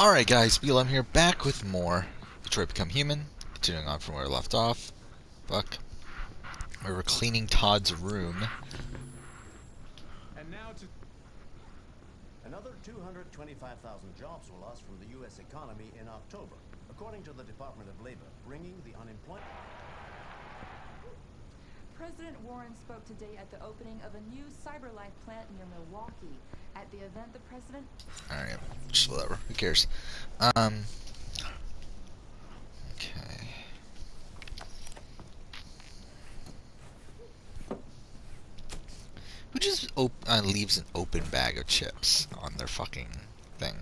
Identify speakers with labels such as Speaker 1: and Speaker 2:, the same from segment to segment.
Speaker 1: Alright guys, BLM here, back with more Detroit Become Human, continuing on from where we left off. Buck. We were cleaning Todd's room.
Speaker 2: And now to
Speaker 3: Another 225,000 jobs were lost from the U.S. economy in October, according to the Department of Labor, bringing the unemployment...
Speaker 4: President Warren spoke today at the opening of a new CyberLife plant near Milwaukee. At the event, the president...
Speaker 1: Alright, just whatever, who cares? Okay. Who just leaves an open bag of chips on their fucking thing?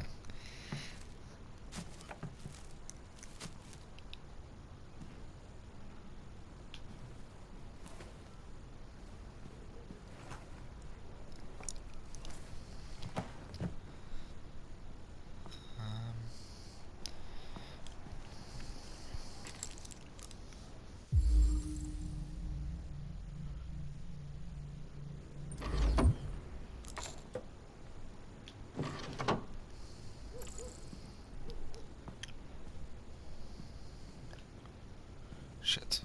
Speaker 1: Shit.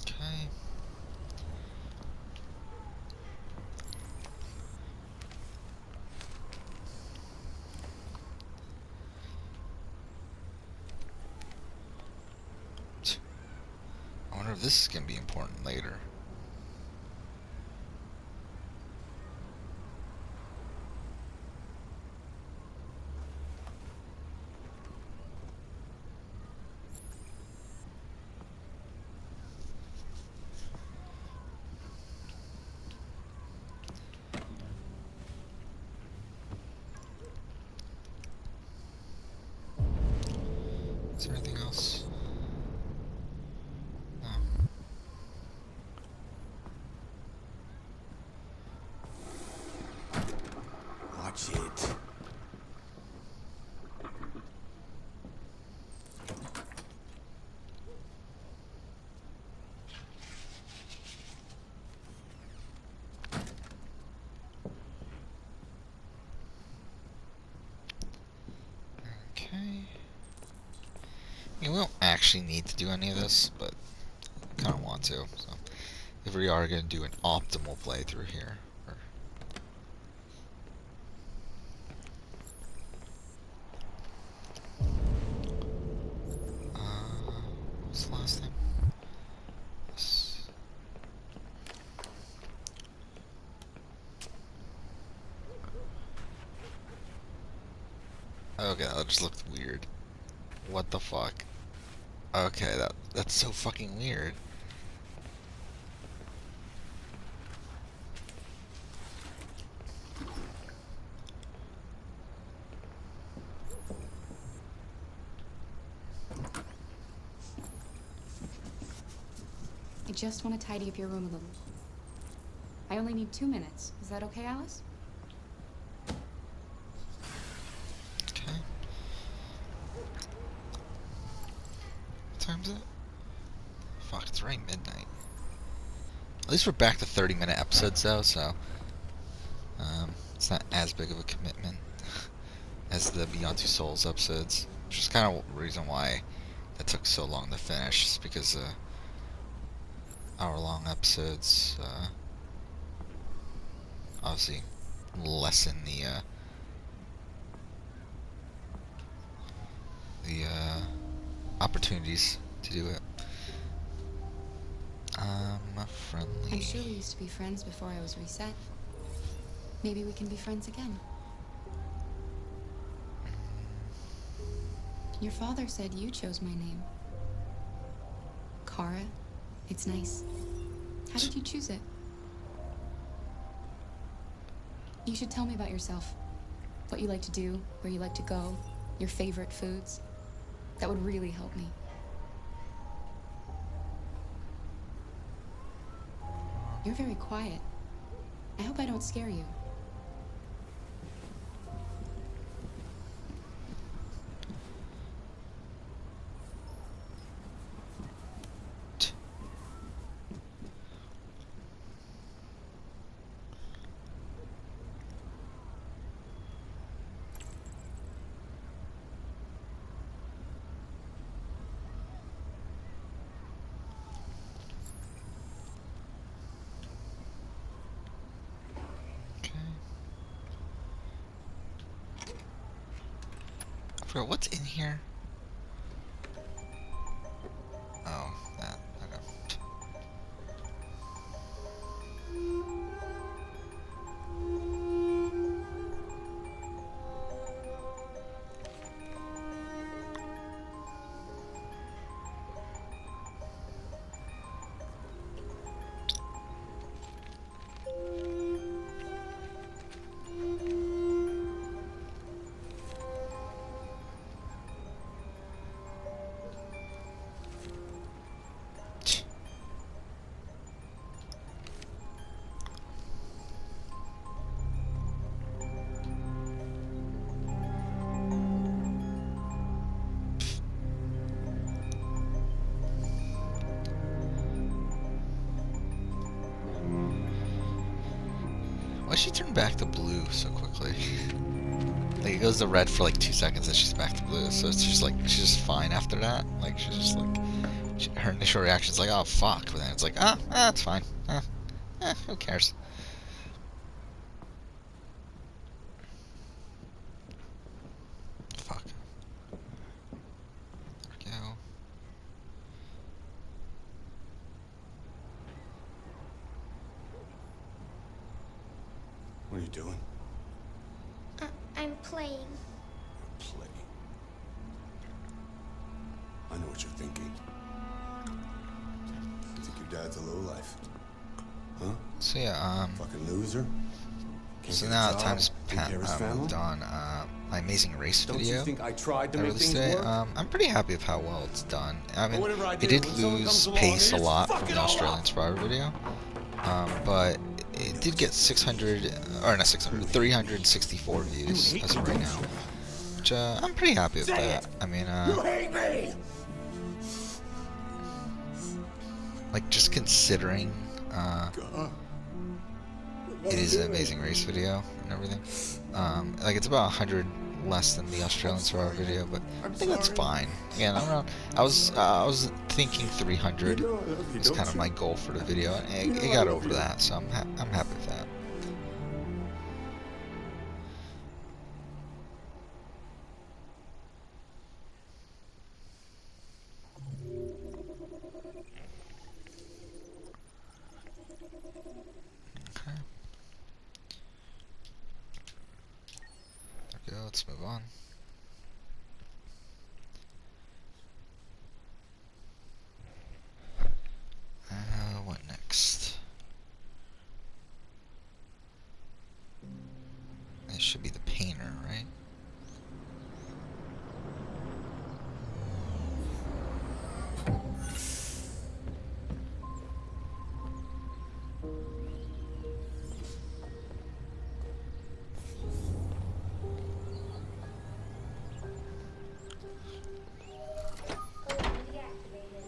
Speaker 1: Okay. I wonder if this is going to be important later. Is there anything else? No.
Speaker 3: Watch it.
Speaker 1: Okay. We don't actually need to do any of this, but I kind of want to. So, if we are going to do an optimal playthrough here, what was the last thing? This. Okay, that just looked weird. What the fuck? Okay, that's so fucking weird.
Speaker 5: I just want to tidy up your room a little. I only need 2 minutes. Is that okay, Alice?
Speaker 1: Okay. What time is it? Fuck, it's right midnight. At least we're back to 30-minute episodes though, so it's not as big of a commitment as the Beyond Two Souls episodes. Which is kind of the reason why that took so long to finish, just because hour-long episodes obviously lessen the opportunities to do it. Friendly.
Speaker 5: I'm sure we used to be friends before I was reset. Maybe we can be friends again. Your father said you chose my name. Kara. It's nice. How did you choose it? You should tell me about yourself. What you like to do, where you like to go, your favorite foods. That would really help me. You're very quiet. I hope I don't scare you.
Speaker 1: I forgot what's in here. Oh, that. Okay. Why she turn back to blue so quickly? Like, it goes to red for like 2 seconds and she's back to blue, so it's just like, she's just fine after that. Like, she's just like, her initial reaction's like, oh fuck, but then it's like, it's fine. Who cares? Fuck. There we go.
Speaker 6: What are you doing?
Speaker 7: I'm playing.
Speaker 6: Play. I know what you're thinking. You think your dad's a lowlife? Huh?
Speaker 1: So yeah,
Speaker 6: Fucking loser? Can't
Speaker 1: so
Speaker 6: get a
Speaker 1: now
Speaker 6: job,
Speaker 1: time's
Speaker 6: take care of his family?
Speaker 1: moved on. My Amazing Race
Speaker 6: Don't
Speaker 1: video
Speaker 6: you think I tried to
Speaker 1: I
Speaker 6: make
Speaker 1: released
Speaker 6: things
Speaker 1: today.
Speaker 6: work?
Speaker 1: I'm pretty happy with how well it's done. I mean,
Speaker 6: whatever I
Speaker 1: it
Speaker 6: do,
Speaker 1: did
Speaker 6: when someone
Speaker 1: lose
Speaker 6: comes along,
Speaker 1: pace
Speaker 6: they
Speaker 1: a
Speaker 6: just
Speaker 1: lot
Speaker 6: fuck
Speaker 1: from
Speaker 6: it
Speaker 1: the
Speaker 6: all
Speaker 1: Australian
Speaker 6: up.
Speaker 1: Survivor video, but it did get 600, or not 600, 364 views as of right now, which I'm pretty happy with that. I mean,
Speaker 6: You hate me!
Speaker 1: like, just considering it is an Amazing Race video and everything, like, it's about 100 less than the Australian Survivor video, but I think that's fine. Yeah, I was thinking 300 was kind of my goal for the video, and it got over that, so I'm happy with that. Okay. There we go, let's move on. What next? It should be the painter, right?
Speaker 7: Code reactivated.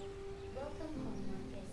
Speaker 7: Welcome home, Marcus.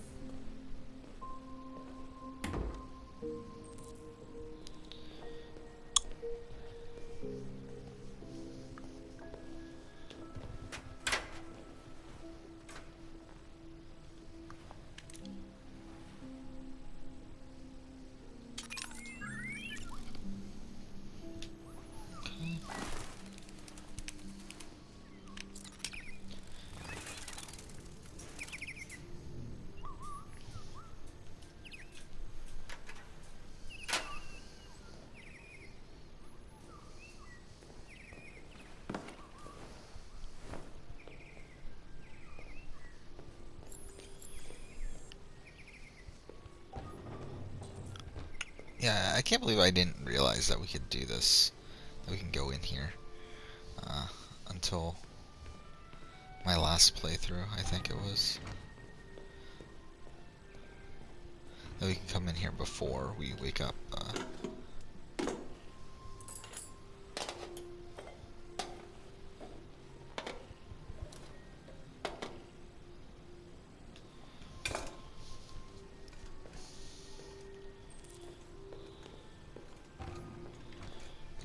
Speaker 7: Yeah, I can't believe I didn't realize that we could do this, that we can go in here, until my last playthrough, I think it was. that we can come in here before we wake up.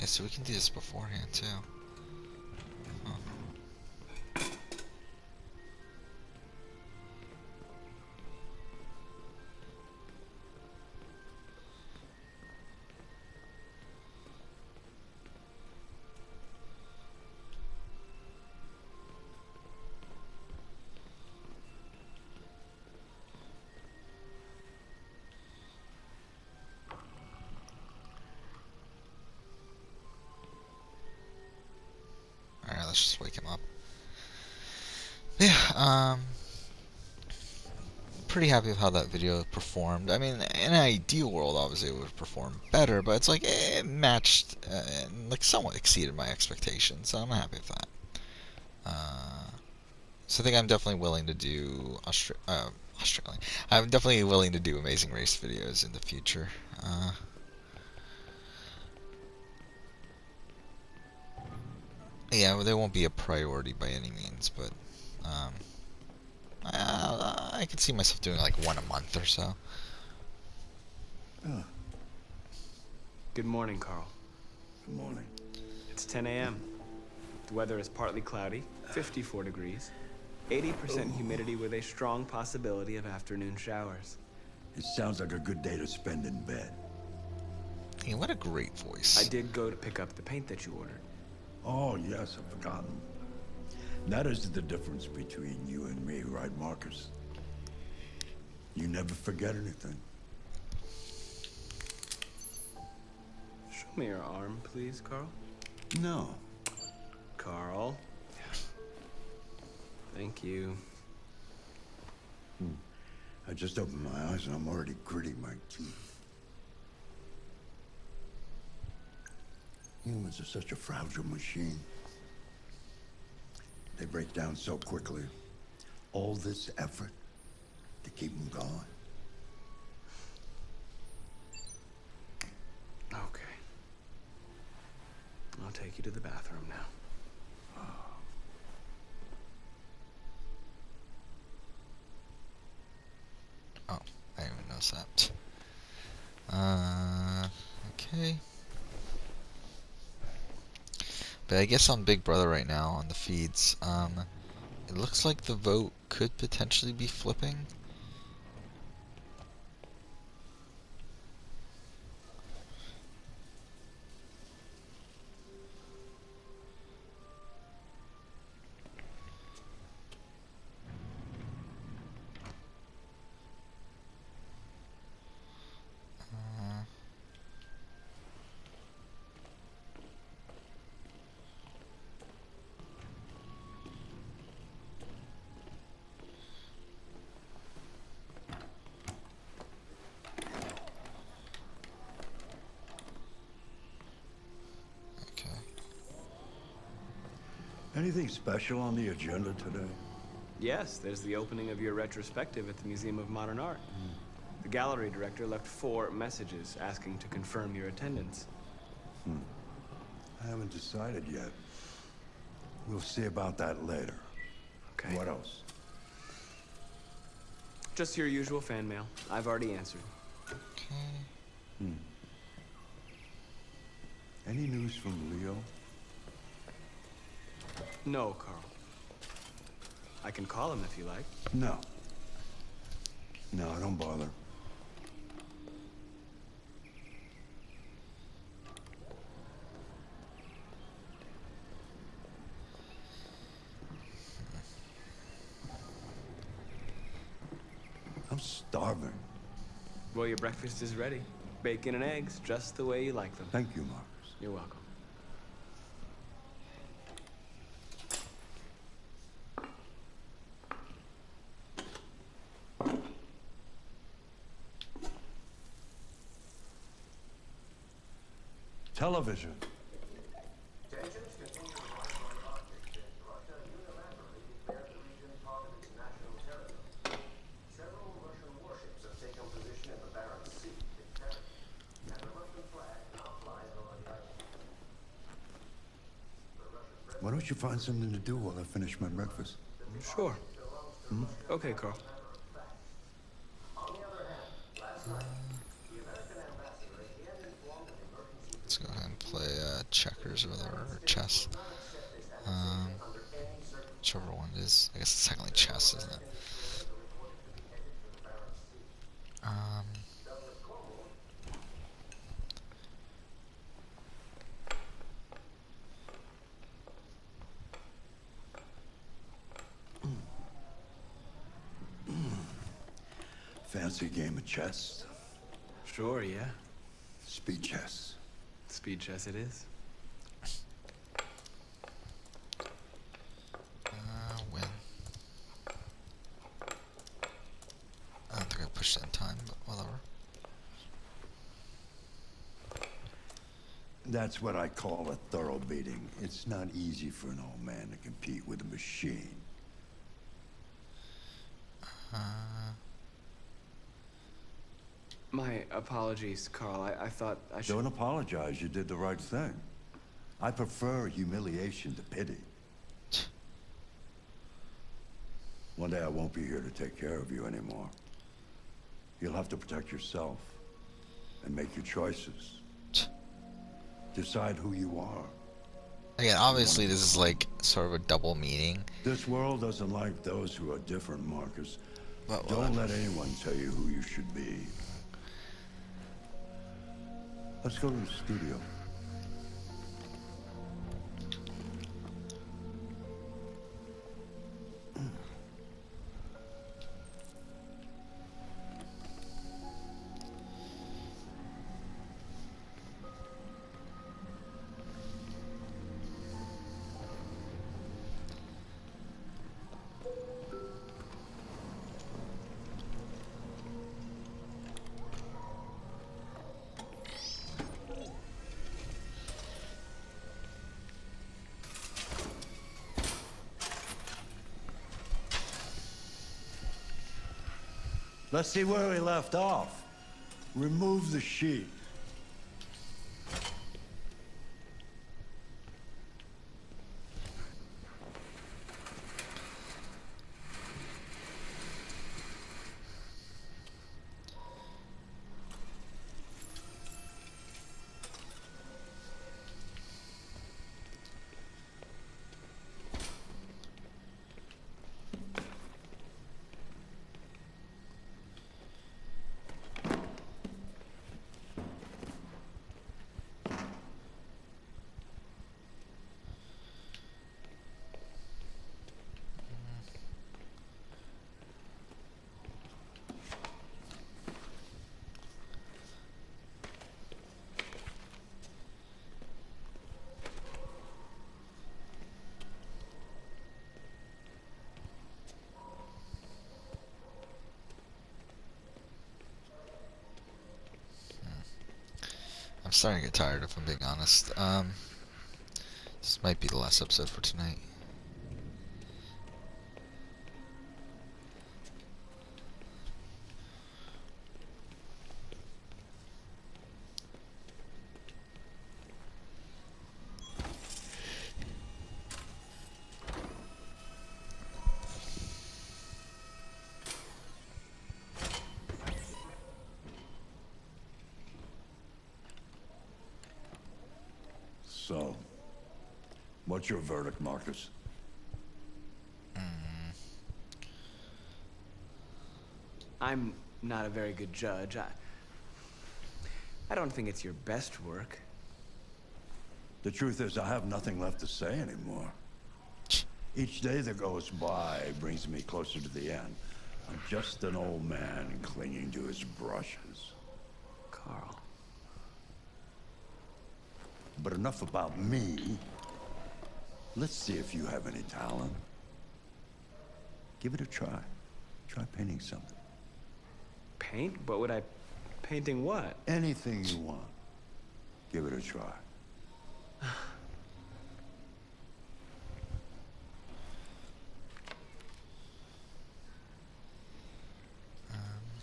Speaker 7: Yeah, so we can do this beforehand too. Oh. Alright, let's just wake him up. Yeah, pretty happy with how that video performed. I mean, in an ideal world, obviously, it would have performed better, but it's like, it matched, and like somewhat exceeded my expectations, so I'm happy with that. So I think I'm definitely willing to do Australian. I'm definitely willing to do Amazing Race videos in the future. Yeah, well, they won't be a priority by any means, but I could see myself doing like one a month or so.
Speaker 2: Good morning, Carl.
Speaker 6: Good morning.
Speaker 2: It's 10 a.m. The weather is partly cloudy, 54 degrees, 80% humidity with a strong possibility of afternoon showers.
Speaker 6: It sounds like a good day to spend in bed.
Speaker 7: Hey, what a great voice.
Speaker 2: I did go to pick up the paint that you ordered.
Speaker 6: Oh, yes, I've forgotten. That is the difference between you and me, right, Marcus? You never forget anything.
Speaker 2: Show me your arm, please, Carl.
Speaker 6: No.
Speaker 2: Carl. Thank you.
Speaker 6: I just opened my eyes and I'm already gritting my teeth. Humans are such a fragile machine. They break down so quickly. All this effort to keep them going.
Speaker 2: Okay. I'll take you to the bathroom now.
Speaker 7: Oh, I didn't even notice that. Okay. But I guess on Big Brother right now, on the feeds, it looks like the vote could potentially be flipping.
Speaker 6: Anything special on the agenda today?
Speaker 2: Yes, there's the opening of your retrospective at the Museum of Modern Art. The gallery director left 4 messages asking to confirm your attendance.
Speaker 6: I haven't decided yet. We'll see about that later.
Speaker 2: Okay.
Speaker 6: What else?
Speaker 2: Just your usual fan mail. I've already answered.
Speaker 7: Okay.
Speaker 6: Any news from Leo?
Speaker 2: No, Carl. I can call him if you like.
Speaker 6: No. No, don't bother. I'm starving.
Speaker 2: Well, your breakfast is ready. Bacon and eggs, just the way you like them.
Speaker 6: Thank you, Marcus.
Speaker 2: You're welcome.
Speaker 6: Television.
Speaker 3: Tensions continue to rise on the Arctic as Russia unilaterally declared the region part of its national territory. Several Russian warships have taken position in the Barents
Speaker 6: don't you find something to do while I finish my breakfast?
Speaker 2: Sure. Okay, Carl.
Speaker 7: Let's go ahead and play checkers or whatever, or chess. Whichever one it is. I guess it's technically chess, isn't it?
Speaker 6: Fancy game of chess?
Speaker 2: Sure, yeah.
Speaker 6: Speed chess.
Speaker 2: Speed chess it is.
Speaker 7: Win. I don't think I pushed it in time, but whatever.
Speaker 6: That's what I call a thorough beating. It's not easy for an old man to compete with a machine.
Speaker 2: My apologies, Carl. I thought I should...
Speaker 6: Don't apologize, you did the right thing. I prefer humiliation to pity. One day I won't be here to take care of you anymore. You'll have to protect yourself and make your choices. Decide who you are.
Speaker 7: Again, obviously this is like sort of a double meaning.
Speaker 6: This world doesn't like those who are different, Marcus.
Speaker 7: But
Speaker 6: Don't let anyone tell you who you should be. Let's go to the studio. Let's see where we left off. Remove the sheet.
Speaker 7: I'm starting to get tired, if I'm being honest. This might be the last episode for tonight.
Speaker 6: So, what's your verdict, Marcus?
Speaker 2: I'm not a very good judge. I don't think it's your best work.
Speaker 6: The truth is, I have nothing left to say anymore. Each day that goes by brings me closer to the end. I'm just an old man clinging to his brushes.
Speaker 2: Carl.
Speaker 6: But enough about me. Let's see if you have any talent. Give it a try. Try painting something.
Speaker 2: Paint? But would I... Painting what?
Speaker 6: Anything you want. Give it a try.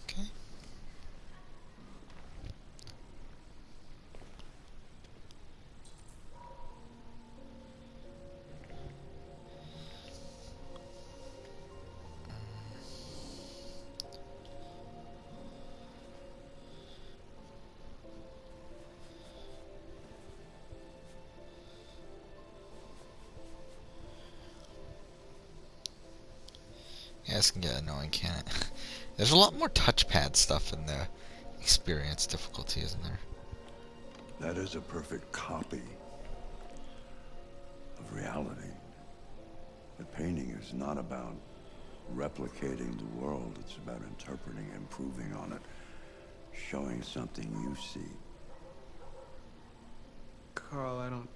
Speaker 7: Okay.
Speaker 1: this can get annoying, can't it? There's a lot more touchpad stuff in the experience difficulty, isn't there?
Speaker 6: That is a perfect copy of reality. The painting is not about replicating the world. It's about interpreting, improving on it, showing something you see.
Speaker 2: Carl, I don't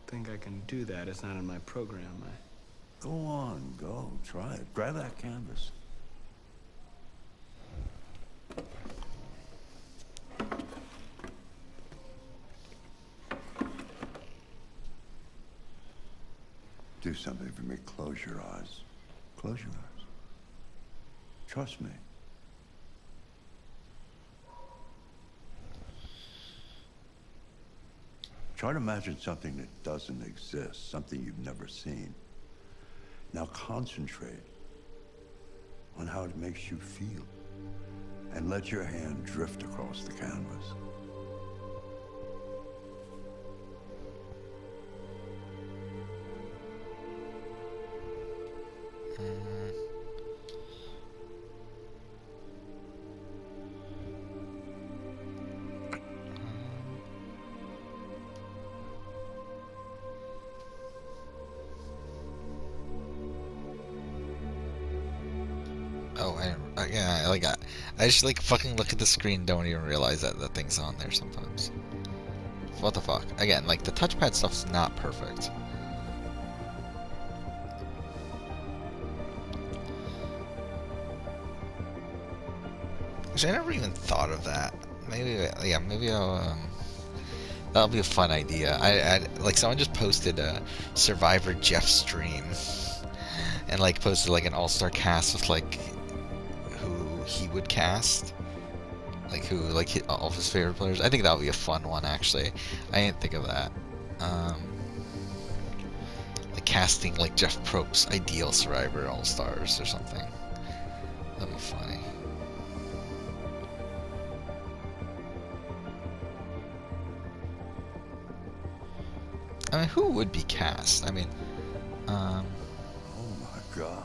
Speaker 2: think I can do that. It's not in my program.
Speaker 6: Go on, go. Try it. Grab that canvas. Do something for me. Close your eyes. Close your eyes. Trust me. Try to imagine something that doesn't exist, something you've never seen. Now concentrate on how it makes you feel, and let your hand drift across the canvas.
Speaker 1: Oh, yeah, I just like fucking look at the screen and don't even realize that that thing's on there sometimes. What the fuck? Again, like the touchpad stuff's not perfect. Actually, I never even thought of that. Maybe, yeah, maybe I'll, that'll be a fun idea. I like someone just posted a Survivor Jeff stream, and like posted like an all-star cast with like who he would cast, like who like all of his favorite players. I think that would be a fun one actually. I didn't think of that. Like casting like Jeff Probst's ideal Survivor All-Stars or something. That'd be funny. I mean, who would be cast? I mean,
Speaker 6: Oh my God.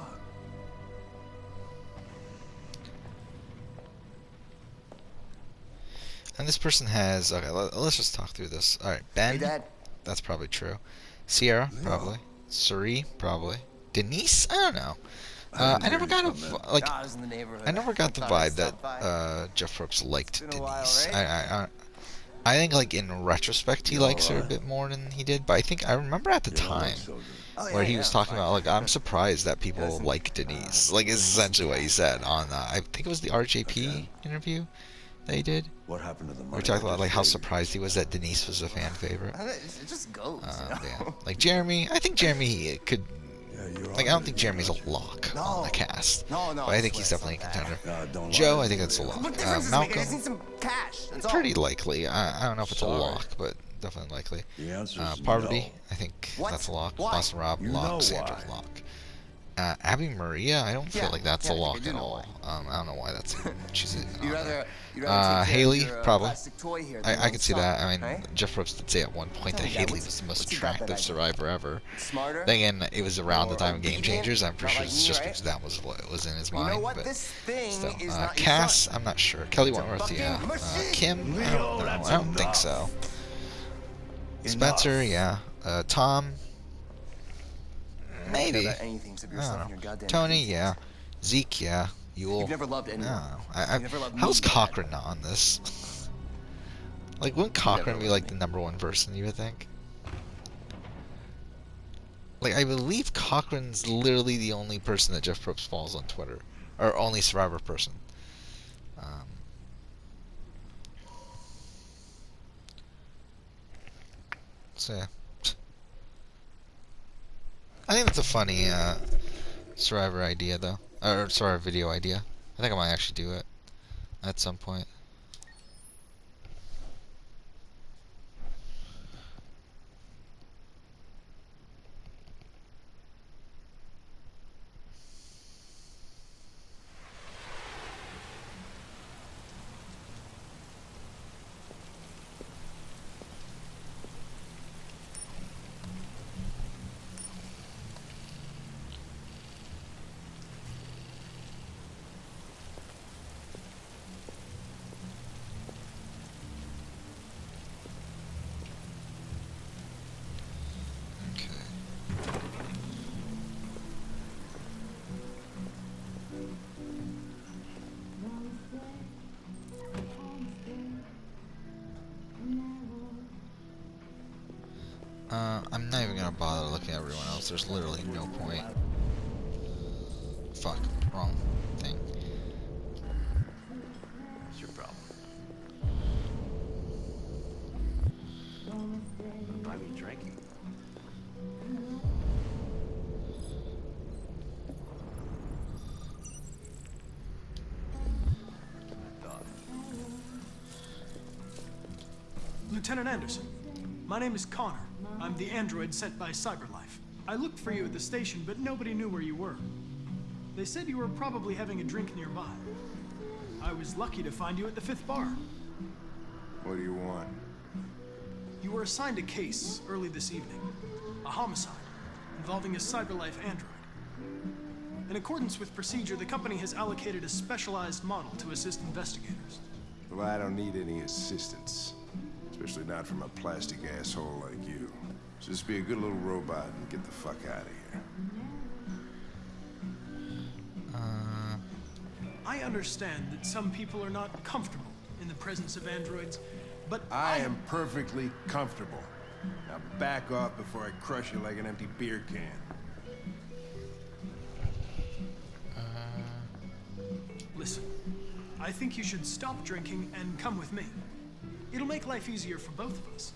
Speaker 1: and this person has. Okay, let's just talk through this. All right, Ben.
Speaker 8: Hey, Dad.
Speaker 1: That's probably true. Sierra, probably. Suri, probably. Denise, I don't know. I never got a like.
Speaker 8: I was in the neighborhood.
Speaker 1: I never got the
Speaker 8: Thought I'd
Speaker 1: vibe
Speaker 8: stop by.
Speaker 1: that Jeff Probst liked
Speaker 8: It's been a while,
Speaker 1: Denise.
Speaker 8: right?
Speaker 1: I think like in retrospect he likes her a bit more than he did, but I think I remember at the time
Speaker 8: Oh,
Speaker 1: where
Speaker 8: yeah,
Speaker 1: he
Speaker 8: yeah,
Speaker 1: was talking
Speaker 8: fine.
Speaker 1: about like I'm surprised that people
Speaker 8: Listen,
Speaker 1: like Denise. Like is essentially what he said on I think it was the RJP
Speaker 6: Okay.
Speaker 1: interview that he did.
Speaker 6: What happened to the money?
Speaker 1: Where he talked
Speaker 6: I
Speaker 1: about like
Speaker 6: just
Speaker 1: how
Speaker 6: gave you?
Speaker 1: surprised he was that Denise was a fan favorite.
Speaker 8: It just goes. You know?
Speaker 1: Yeah. Like Jeremy, I think Jeremy could.
Speaker 6: Yeah, you're
Speaker 1: Like I don't think Jeremy's a lock on the
Speaker 8: No.
Speaker 1: cast,
Speaker 8: No,
Speaker 1: but I think
Speaker 8: swear
Speaker 1: he's definitely a
Speaker 8: it's not that.
Speaker 1: contender.
Speaker 6: Don't
Speaker 1: Joe,
Speaker 6: lie
Speaker 1: I
Speaker 6: to
Speaker 1: think
Speaker 6: me.
Speaker 1: that's a lock.
Speaker 8: What difference does it make? I just
Speaker 1: Malcolm,
Speaker 8: need some cash. That's all.
Speaker 1: pretty likely. I don't know if it's
Speaker 6: Sorry.
Speaker 1: a lock, but definitely likely.
Speaker 6: The answer is
Speaker 1: Parvati,
Speaker 6: no.
Speaker 1: I think
Speaker 8: What?
Speaker 1: that's a lock.
Speaker 8: Why?
Speaker 1: Boston Rob,
Speaker 6: You
Speaker 1: lock.
Speaker 6: know
Speaker 1: Sandra's
Speaker 6: why.
Speaker 1: lock. Abby Maria, I don't
Speaker 8: Yeah,
Speaker 1: feel like that's
Speaker 8: yeah,
Speaker 1: a
Speaker 8: I think I
Speaker 1: lock
Speaker 8: do
Speaker 1: at
Speaker 8: know
Speaker 1: all. I don't know why that's even, she's even
Speaker 8: You'd
Speaker 1: on
Speaker 8: rather,
Speaker 1: there.
Speaker 8: you'd rather take care
Speaker 1: Haley,
Speaker 8: of your,
Speaker 1: probably.
Speaker 8: plastic toy here than
Speaker 1: I
Speaker 8: one
Speaker 1: could see
Speaker 8: son,
Speaker 1: that. I mean,
Speaker 8: right?
Speaker 1: Jeff Probst did say at one point
Speaker 8: Tell
Speaker 1: that
Speaker 8: me, Dad,
Speaker 1: Haley
Speaker 8: what's-
Speaker 1: was the most
Speaker 8: what's he got that
Speaker 1: attractive
Speaker 8: I
Speaker 1: survivor ever.
Speaker 8: Smarter?
Speaker 1: Then again, it was around the
Speaker 8: More
Speaker 1: time of Game
Speaker 8: obedient?
Speaker 1: Changers. I'm pretty
Speaker 8: Not
Speaker 1: sure
Speaker 8: like
Speaker 1: it's
Speaker 8: me,
Speaker 1: just
Speaker 8: right?
Speaker 1: because that was what was in his
Speaker 8: You
Speaker 1: mind.
Speaker 8: know what?
Speaker 1: But
Speaker 8: This thing
Speaker 1: still,
Speaker 8: is not
Speaker 1: Cass,
Speaker 8: your son.
Speaker 1: I'm not sure. Kelly
Speaker 8: It's a
Speaker 1: Wentworth,
Speaker 8: fucking
Speaker 1: yeah.
Speaker 8: machine.
Speaker 1: Kim, I
Speaker 6: Leo,
Speaker 1: don't know.
Speaker 6: that's
Speaker 1: I don't think
Speaker 6: enough.
Speaker 1: so. Spencer, yeah. Tom, maybe.
Speaker 8: Never anything except
Speaker 1: I
Speaker 8: yourself
Speaker 1: don't
Speaker 8: and your
Speaker 1: know.
Speaker 8: goddamn
Speaker 1: Tony,
Speaker 8: kids.
Speaker 1: yeah. Zeke, yeah. Yule.
Speaker 8: You've never loved
Speaker 1: I
Speaker 8: anyone.
Speaker 1: don't know.
Speaker 8: You've never loved me,
Speaker 1: How's
Speaker 8: Dad.
Speaker 1: Cochran not on this? Like, wouldn't Cochran be
Speaker 8: loved
Speaker 1: like
Speaker 8: me.
Speaker 1: the number one person, you would think? Like, I believe Cochran's literally the only person that Jeff Probst follows on Twitter. Or only Survivor person. So, yeah. I think that's a funny Survivor idea, though. Or Survivor video idea. I think I might actually do it at some point. I'm not even gonna bother looking at everyone else. There's literally no point. Fuck. Wrong thing.
Speaker 3: What's your problem? Buy me a drink? I thought.
Speaker 9: Lieutenant Anderson, my name is Connor. I'm the android sent by CyberLife. I looked for you at the station, but nobody knew where you were. They said you were probably having a drink nearby. I was lucky to find you at the 5th bar.
Speaker 10: What do you want?
Speaker 9: You were assigned a case early this evening. A homicide involving a CyberLife android. In accordance with procedure, the company has allocated a specialized model to assist investigators.
Speaker 10: Well, I don't need any assistance. Especially not from a plastic asshole like you. Just be a good little robot and get the fuck out of here.
Speaker 9: I understand that some people are not comfortable in the presence of androids, but
Speaker 10: I am perfectly comfortable. Now back off before I crush you like an empty beer can.
Speaker 9: Listen, I think you should stop drinking and come with me. It'll make life easier for both of us.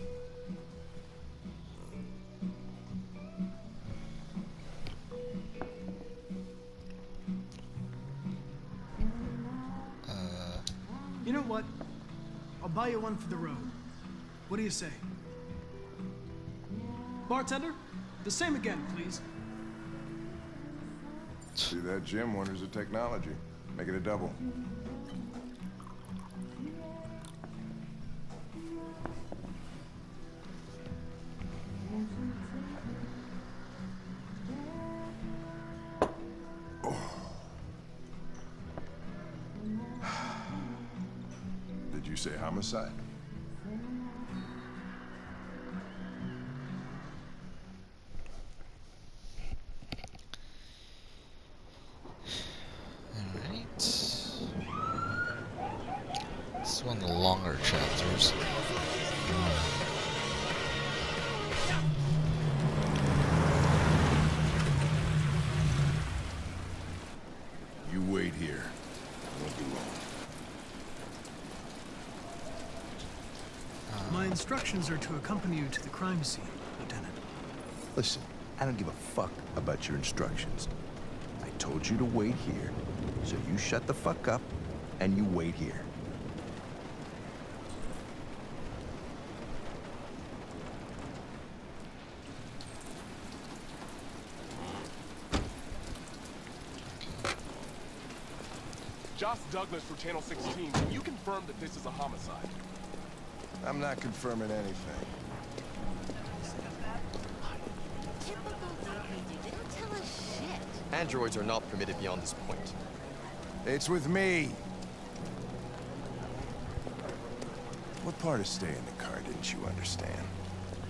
Speaker 9: You know what? I'll buy you one for the road. What do you say? Bartender, the same again, please.
Speaker 10: See that, Jim? Wonders of technology. Make it a double. Did you say homicide?
Speaker 1: Alright. This is one of the longer chapters.
Speaker 10: You wait here. I won't be long.
Speaker 9: My instructions are to accompany you to the crime scene, Lieutenant.
Speaker 10: Listen, I don't give a fuck about your instructions. I told you to wait here, so you shut the fuck up and you wait here.
Speaker 11: Josh Douglas for Channel 16. Can you confirm that this is a homicide?
Speaker 10: I'm not confirming anything.
Speaker 8: They don't tell us shit. Androids are not permitted beyond this point.
Speaker 10: It's with me. What part of stay in the car didn't you understand?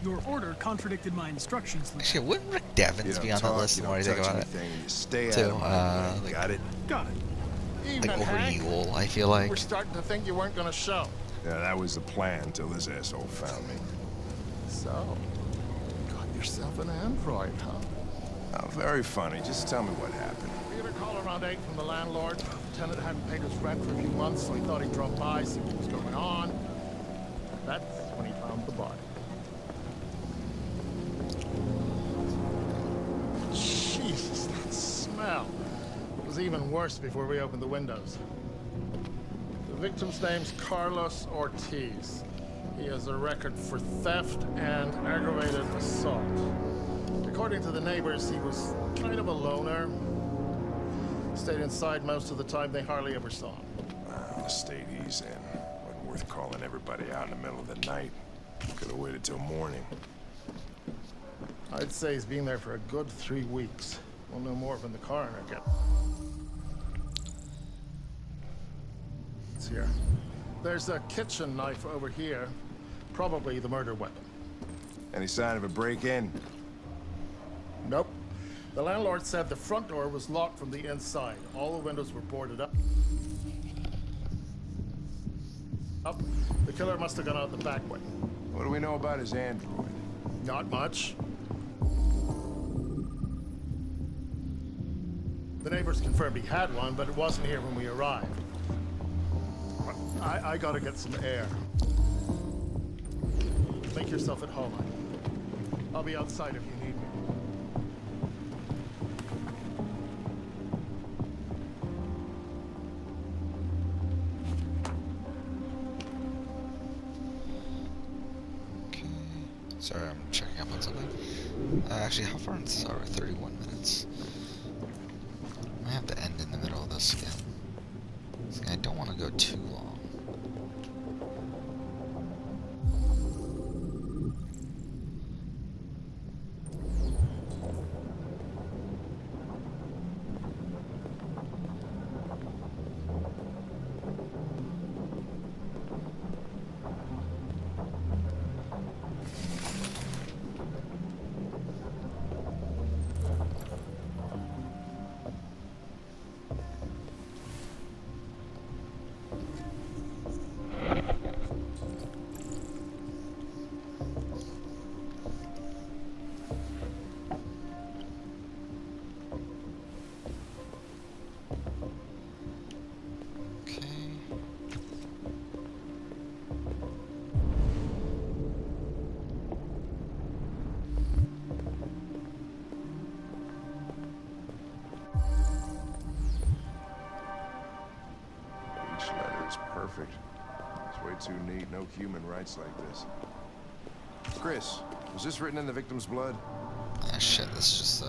Speaker 9: Your order contradicted my instructions, Lieutenant.
Speaker 1: Actually, wouldn't Rick Devens be on that list the more I think about it?
Speaker 10: You stay out
Speaker 1: Too,
Speaker 10: of my way.
Speaker 1: like-
Speaker 10: Got it?
Speaker 9: Got it.
Speaker 1: Like over Yule, I feel like.
Speaker 11: We're starting to think you weren't gonna show.
Speaker 10: Yeah, that was the plan until this asshole found me.
Speaker 11: So, got yourself an android, huh?
Speaker 10: Oh, very funny. Just tell me what happened.
Speaker 11: We got a call around 8 from the landlord. The tenant hadn't paid his rent for a few months, so he thought he'd drop by, see what was going on. That's when he found the body. Jesus, that smell. It was even worse before we opened the windows. The victim's name's Carlos Ortiz. He has a record for theft and aggravated assault. According to the neighbors, he was kind of a loner. Stayed inside most of the time. They hardly ever saw him.
Speaker 10: The state he's in. Wasn't worth calling everybody out in the middle of the night. Could have waited till morning.
Speaker 11: I'd say he's been there for a good 3 weeks. We'll know more when the coroner gets. It's here. There's a kitchen knife over here. Probably the murder weapon.
Speaker 10: Any sign of a break-in?
Speaker 11: Nope. The landlord said the front door was locked from the inside. All the windows were boarded up. The killer must have gone out the back way.
Speaker 10: What do we know about his android?
Speaker 11: Not much. The neighbors confirmed he had one, but it wasn't here when we arrived. I gotta get some air. Make yourself at home. I'll be outside if you need me.
Speaker 1: Okay. Sorry, I'm checking up on something. Actually, how far into this are we? 31 minutes. I might have to end in the middle of this again. I don't want to go too long.
Speaker 10: Perfect. It's way too neat. No human writes like this. Chris, was this written in the victim's blood?
Speaker 1: Ah, shit, this is just,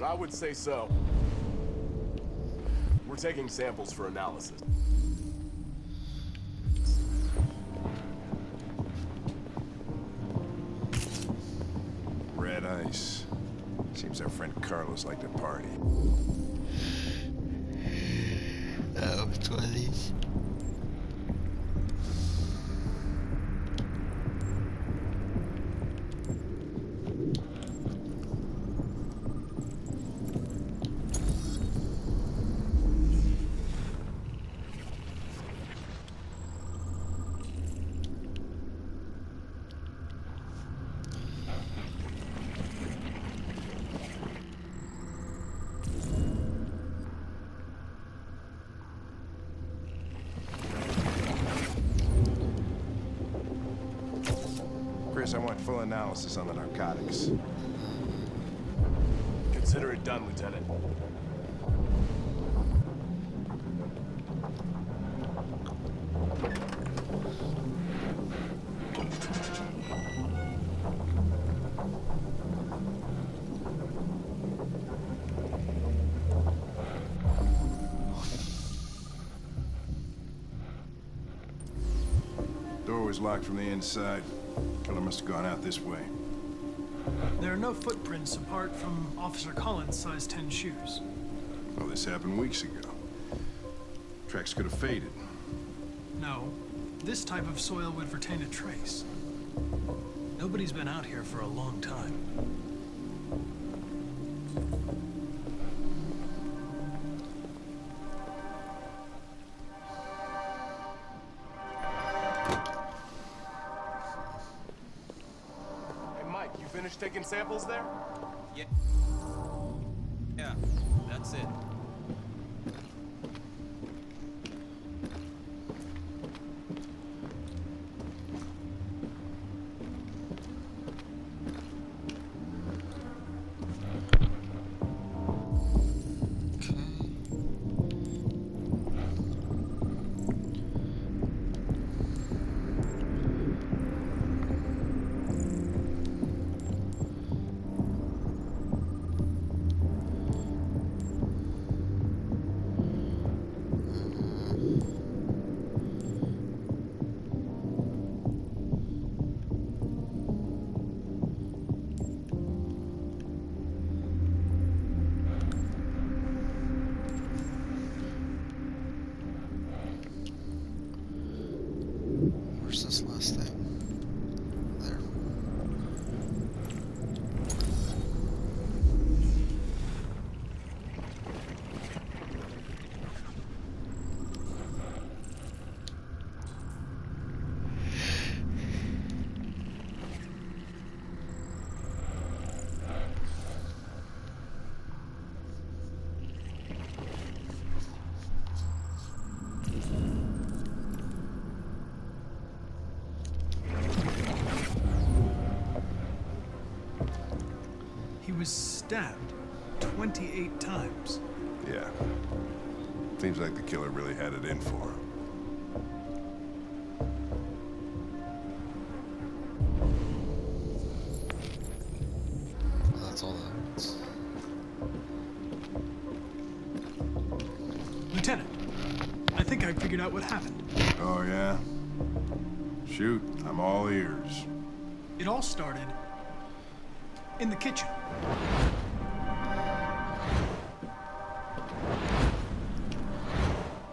Speaker 12: I would say so. We're taking samples for analysis.
Speaker 10: Red ice. Seems our friend Carlos liked to party.
Speaker 1: Oh, it's one of these.
Speaker 10: Chris, I want full analysis on the narcotics.
Speaker 12: Consider it done, Lieutenant.
Speaker 10: Door was locked from the inside. Killer must have gone out this way.
Speaker 9: There are no footprints apart from Officer Collins' size 10 shoes.
Speaker 10: Well, this happened weeks ago. Tracks could have faded.
Speaker 9: No, this type of soil would retain a trace. Nobody's been out here for a long time.
Speaker 12: Finished taking samples there?
Speaker 13: Yeah. Yeah, that's it.
Speaker 9: was stabbed 28 times.
Speaker 14: Yeah. Seems like the killer really had it in for him.
Speaker 1: Well, that's all that.
Speaker 9: Lieutenant, I think I figured out what happened.
Speaker 14: Oh, yeah? Shoot, I'm all ears.
Speaker 9: It all started in the kitchen.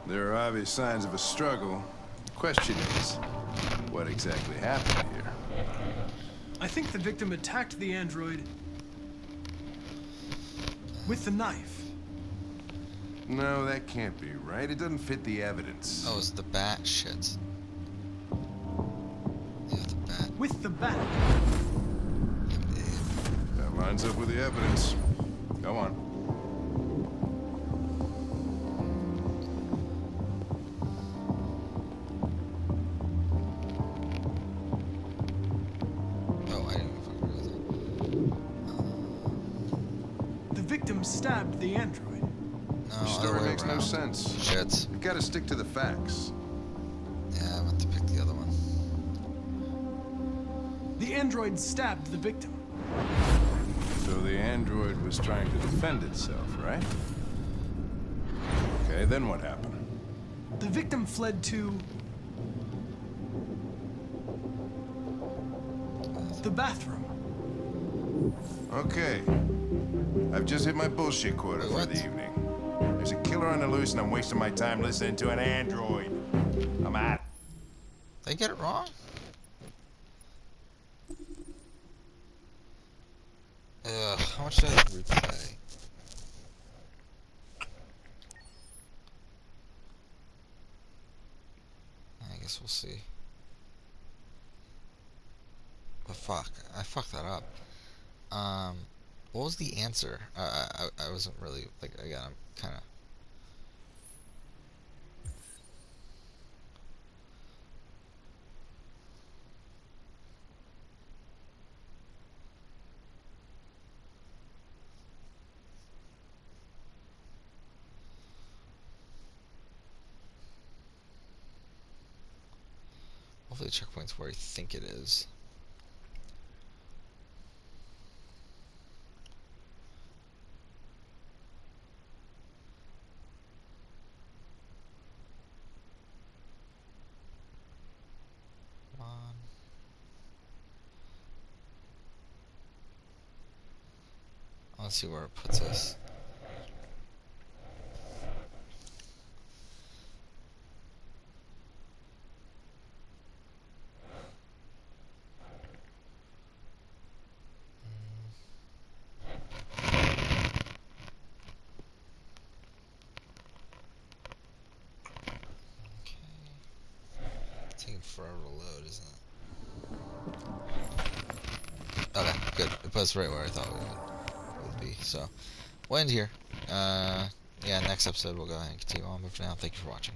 Speaker 14: There are obvious signs of a struggle. The question is, what exactly happened here?
Speaker 9: I think the victim attacked the android with the knife.
Speaker 14: No, that can't be right. It doesn't fit the evidence.
Speaker 1: Oh, it's the bat shit. Yeah, the bat.
Speaker 9: With the bat.
Speaker 14: That lines up with the evidence. Go on.
Speaker 1: Oh, I didn't even fucking realize that.
Speaker 9: The victim stabbed the android.
Speaker 1: No,
Speaker 14: Your story
Speaker 1: other way
Speaker 14: makes no
Speaker 1: around.
Speaker 14: sense.
Speaker 1: Shit.
Speaker 14: You gotta stick to the facts.
Speaker 1: Yeah, I meant to pick the other one.
Speaker 9: The android stabbed the victim.
Speaker 14: So the android was trying to defend itself, right? Okay, then what happened?
Speaker 9: The victim fled to the bathroom.
Speaker 14: Okay. I've just hit my bullshit quota for the evening. There's a killer on the loose and I'm wasting my time listening to an android. I'm out.
Speaker 1: They get it wrong? Ugh, how much did I replay? I guess we'll see. But fuck, I fucked that up. What was the answer? I wasn't really, like, again, I'm kind of... Hopefully the checkpoint's where I think it is. Come on. Let's see where it puts us. Taking forever to load, isn't it? Okay, good. It puts right where I thought it would be. So, we'll end here. Yeah, next episode we'll go ahead and continue on. But for now, thank you for watching.